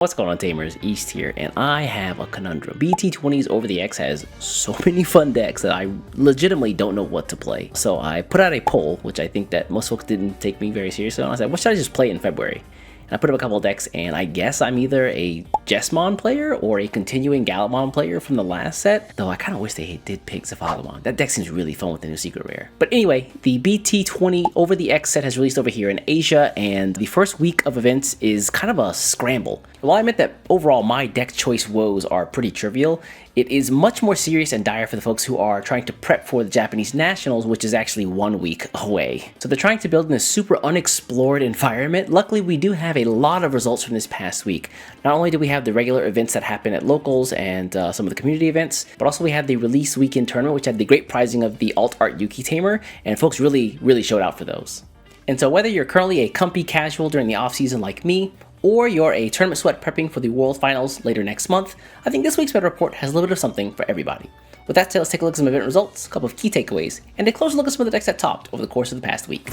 What's going on, Tamers? East here, and I have a conundrum. BT20's Over the X has so many fun decks that I legitimately don't know what to play. So I put out a poll, which I think that most folks didn't take me very seriously, and I said, what should I just play in February? And I put up a couple of decks, and I guess I'm either a Chaosmon player or a continuing Gallimon player from the last set, though I kind of wish they did pick Zafagamon. That deck seems really fun with the new secret rare. But anyway, the BT20 Over the X set has released over here in Asia, and the first week of events is kind of a scramble. While I admit that overall my deck choice woes are pretty trivial, it is much more serious and dire for the folks who are trying to prep for the Japanese Nationals, which is actually 1 week away. So they're trying to build in a super unexplored environment. Luckily, we do have a lot of results from this past week. Not only do we have the regular events that happen at locals and some of the community events, but also we have the release weekend tournament, which had the great prizing of the Alt Art Yuki Tamer, and folks really showed out for those. And so whether you're currently a comfy casual during the off season like me, or you're a tournament sweat prepping for the World Finals later next month, I think this week's Meta Report has a little bit of something for everybody. With that said, let's take a look at some event results, a couple of key takeaways, and a closer look at some of the decks that topped over the course of the past week.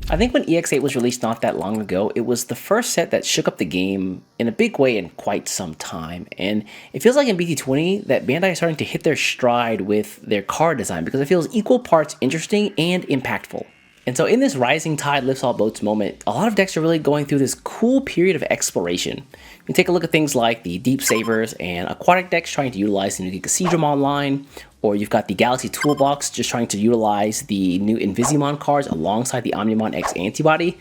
I think when EX8 was released not that long ago, it was the first set that shook up the game in a big way in quite some time, and it feels like in BT20 that Bandai is starting to hit their stride with their card design because it feels equal parts interesting and impactful. And so in this rising tide lifts all boats moment, a lot of decks are really going through this cool period of exploration. You can take a look at things like the Deep Savers and Aquatic decks trying to utilize the new Digimon line, or you've got the Galaxy Toolbox just trying to utilize the new Invisimon cards alongside the Omnimon X Antibody.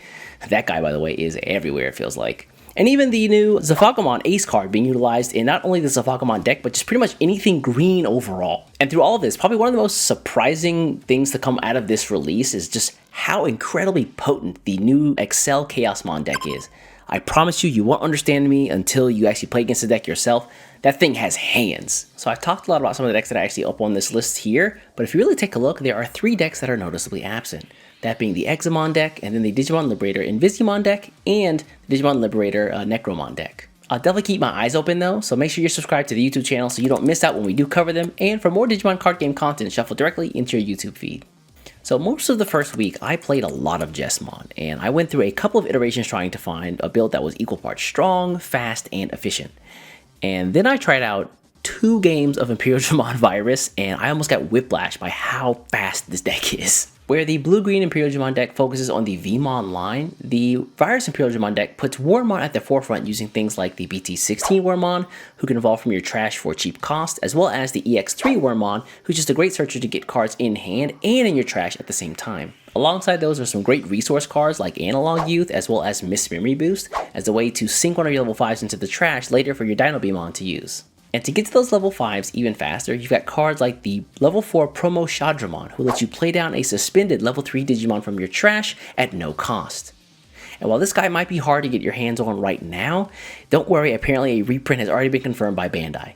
That guy, by the way, is everywhere, it feels like. And even the new Zafagamon Ace card being utilized in not only the Zafagamon deck, but just pretty much anything green overall. And through all of this, probably one of the most surprising things to come out of this release is just how incredibly potent the new Excel Chaosmon deck is. I promise you, you won't understand me until you actually play against the deck yourself. That thing has hands. So I've talked a lot about some of the decks that are actually up on this list here, but if you really take a look, there are 3 decks that are noticeably absent. That being the Examon deck, and then the Digimon Liberator Invisimon deck, and the Digimon Liberator Necromon deck. I'll definitely keep my eyes open though, so make sure you're subscribed to the YouTube channel so you don't miss out when we do cover them, and for more Digimon card game content shuffled directly into your YouTube feed. So most of the first week, I played a lot of Chaosmon, and I went through a couple of iterations trying to find a build that was equal parts strong, fast, and efficient. And then I tried out 2 games of Imperialdramon Virus, and I almost got whiplash by how fast this deck is. Where the blue-green Imperialdramon deck focuses on the VMon line, the Virus Imperialdramon deck puts Wormmon at the forefront using things like the BT16 Wormmon, who can evolve from your trash for cheap cost, as well as the EX3 Wormmon, who's just a great searcher to get cards in hand and in your trash at the same time. Alongside those are some great resource cards like Analog Youth, as well as Miss Memory Boost, as a way to sink one of your level 5s into the trash later for your Dinobemon to use. And to get to those level 5s even faster, you've got cards like the level 4 Promo Shadramon, who lets you play down a suspended level 3 Digimon from your trash at no cost. And while this guy might be hard to get your hands on right now, don't worry, apparently a reprint has already been confirmed by Bandai.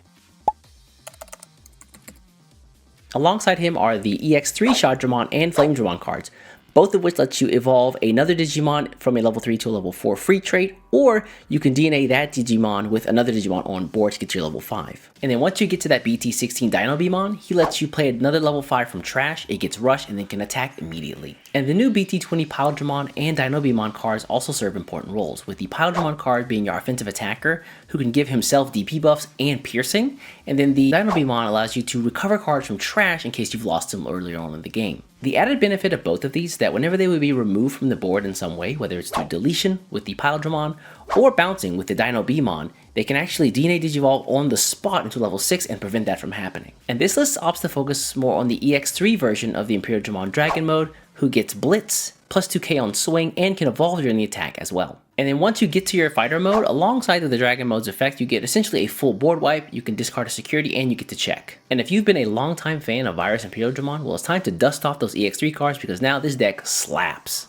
Alongside him are the EX3 Shadramon and Flamedramon cards, both of which let you evolve another Digimon from a level 3 to a level 4 free trait, or you can DNA that Digimon with another Digimon on board to get to your level 5. And then once you get to that BT16 Dinobemon, he lets you play another level 5 from trash, it gets rushed, and then can attack immediately. And the new BT20 Imperialdramon and Dinobemon cards also serve important roles, with the Imperialdramon card being your offensive attacker, who can give himself DP buffs and piercing, and then the Dinobemon allows you to recover cards from trash in case you've lost them earlier on in the game. The added benefit of both of these is that whenever they would be removed from the board in some way, whether it's through deletion with the Imperialdramon or bouncing with the Dinobemon, they can actually DNA Digivolve on the spot into level 6 and prevent that from happening. And this list opts to focus more on the EX3 version of the Imperialdramon Dragon mode, who gets Blitz, plus 2k on swing, and can evolve during the attack as well. And then once you get to your fighter mode, alongside of the Dragon mode's effect, you get essentially a full board wipe, you can discard a security, and you get to check. And if you've been a longtime fan of Virus Imperialdramon, well, it's time to dust off those EX3 cards because now this deck slaps.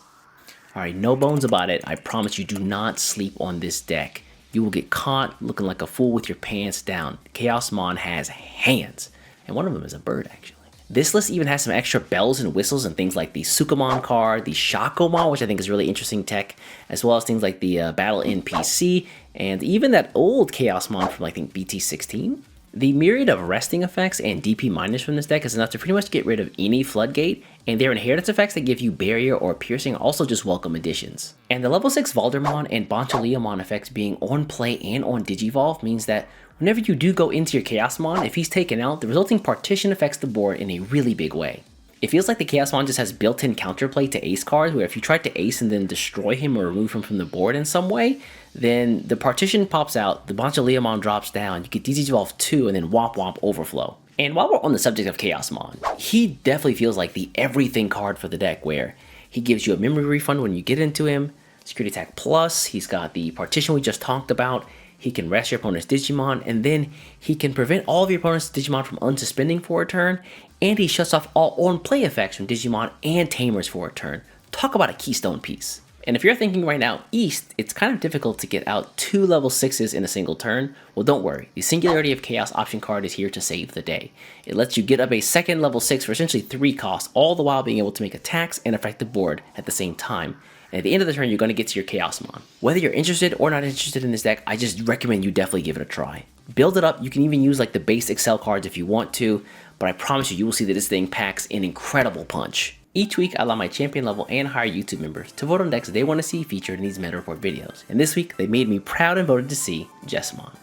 Alright, no bones about it, I promise you, do not sleep on this deck. You will get caught looking like a fool with your pants down. Chaosmon has hands, and one of them is a bird actually. This list even has some extra bells and whistles and things like the Sukamon card, the Shakomon, which I think is really interesting tech, as well as things like the Battle NPC, and even that old Chaosmon from I think BT16. The myriad of resting effects and DP minus from this deck is enough to pretty much get rid of any floodgate, and their inheritance effects that give you barrier or piercing are also just welcome additions. And the level 6 Valdermon and Bonchaleomon effects being on play and on Digivolve means that whenever you do go into your Chaosmon, if he's taken out, the resulting partition affects the board in a really big way. It feels like the Chaosmon just has built-in counterplay to ace cards, where if you try to ace and then destroy him or remove him from the board in some way, then the partition pops out, the Bonchaleomon drops down, you get Digivolve 2, and then Womp Womp Overflow. And while we're on the subject of Chaosmon, he definitely feels like the everything card for the deck, where he gives you a memory refund when you get into him, Security Attack Plus, he's got the partition we just talked about, he can rest your opponent's Digimon, and then he can prevent all of your opponent's Digimon from unsuspending for a turn, and he shuts off all on-play effects from Digimon and Tamers for a turn. Talk about a keystone piece. And if you're thinking right now, East, it's kind of difficult to get out 2 level 6s in a single turn, well don't worry, the Singularity of Chaos option card is here to save the day. It lets you get up a second level 6 for essentially 3 costs, all the while being able to make attacks and affect the board at the same time. And at the end of the turn, you're going to get to your Chaosmon. Whether you're interested or not interested in this deck, I just recommend you definitely give it a try. Build it up, you can even use like the base Excel cards if you want to, but I promise you, you will see that this thing packs an incredible punch. Each week, I allow my champion level and higher YouTube members to vote on decks they want to see featured in these meta report videos. And this week, they made me proud and voted to see Chaosmon.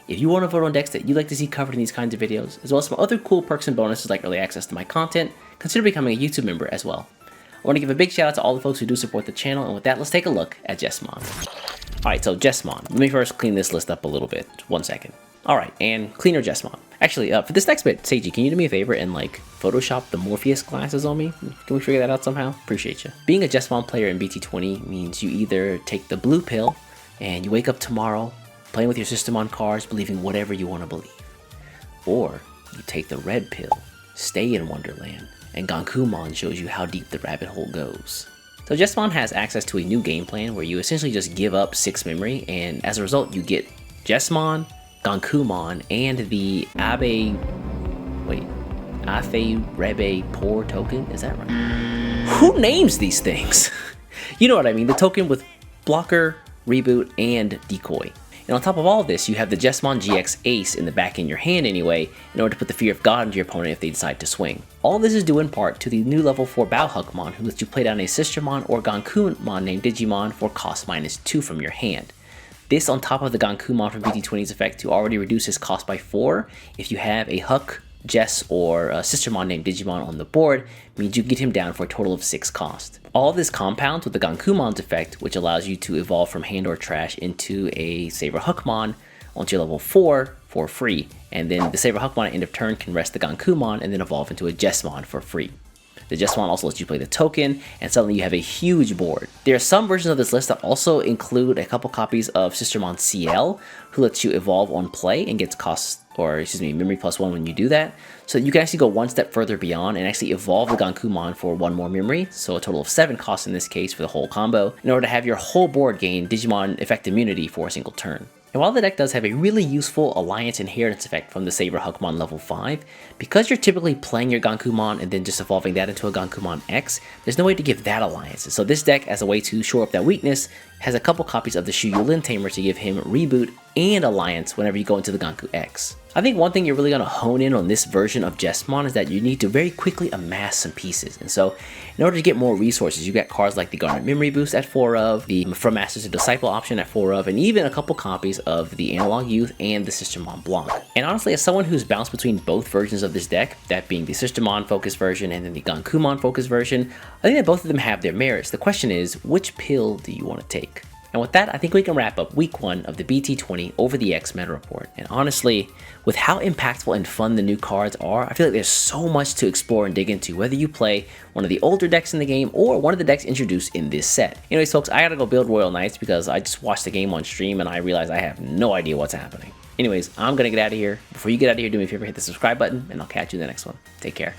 If you want to vote on decks that you'd like to see covered in these kinds of videos, as well as some other cool perks and bonuses like early access to my content, consider becoming a YouTube member as well. I want to give a big shout out to all the folks who do support the channel, and with that, let's take a look at Chaosmon. Alright, so Chaosmon. Let me first clean this list up a little bit. 1 second. Alright, and cleaner Chaosmon. Actually, for this next bit, Seiji, can you do me a favor and like Photoshop the Morpheus glasses on me? Can we figure that out somehow? Appreciate you. Being a Chaosmon player in BT20 means you either take the blue pill and you wake up tomorrow playing with your system on cards, believing whatever you want to believe. Or you take the red pill, stay in Wonderland, and Gankumon shows you how deep the rabbit hole goes. So Chaosmon has access to a new game plan where you essentially just give up 6 memory, and as a result you get Chaosmon, Gankumon, and the Afe Rebe Poor token? Is that right? Who names these things? You know what I mean, the token with blocker, reboot, and decoy. And on top of all of this, you have the Chaosmon GX Ace in the back in your hand anyway, in order to put the fear of God into your opponent if they decide to swing. All this is due in part to the new level 4 Bowhuckmon, who lets you play down a Sistermon or Gankumon named Digimon for cost -2 from your hand. This on top of the Gankumon from BT20's effect to already reduce his cost by 4 if you have a Huck, Jess, or a Sistermon named Digimon on the board, means you get him down for a total of 6 cost. All of this compounds with the Gankumon's effect, which allows you to evolve from hand or trash into a Saber Huckmon onto your level 4 for free, and then the Saber Huckmon at end of turn can rest the Gankumon and then evolve into a Chaosmon for free. The Chaosmon also lets you play the token, and suddenly you have a huge board. There are some versions of this list that also include a couple copies of Sistermon CL, who lets you evolve on play and gets memory +1 when you do that. So you can actually go one step further beyond and actually evolve the Gankumon for 1 more memory, so a total of 7 costs in this case for the whole combo, in order to have your whole board gain Digimon effect immunity for a single turn. And while the deck does have a really useful Alliance Inheritance effect from the Saber Huckmon level 5, because you're typically playing your Gankumon and then just evolving that into a Gankumon X, there's no way to give that Alliance. So this deck, as a way to shore up that weakness, has a couple copies of the Shuyulin Tamer to give him Reboot and Alliance whenever you go into the Ganku X. I think one thing you're really going to hone in on this version of Chaosmon is that you need to very quickly amass some pieces. And so, in order to get more resources, you get cards like the Garnet Memory Boost at 4 of, the From Master to Disciple option at 4 of, and even a couple copies of the Analog Youth and the Sistermon Blanc. And honestly, as someone who's bounced between both versions of this deck, that being the Sistermon focused version and then the Gankumon focused version, I think that both of them have their merits. The question is, which pill do you want to take? And with that, I think we can wrap up week 1 of the BT20 Over the X meta report. And honestly, with how impactful and fun the new cards are, I feel like there's so much to explore and dig into, whether you play one of the older decks in the game or one of the decks introduced in this set. Anyways, folks, I gotta go build Royal Knights because I just watched the game on stream and I realized I have no idea what's happening. Anyways, I'm gonna get out of here. Before you get out of here, do me a favor, hit the subscribe button, and I'll catch you in the next one. Take care.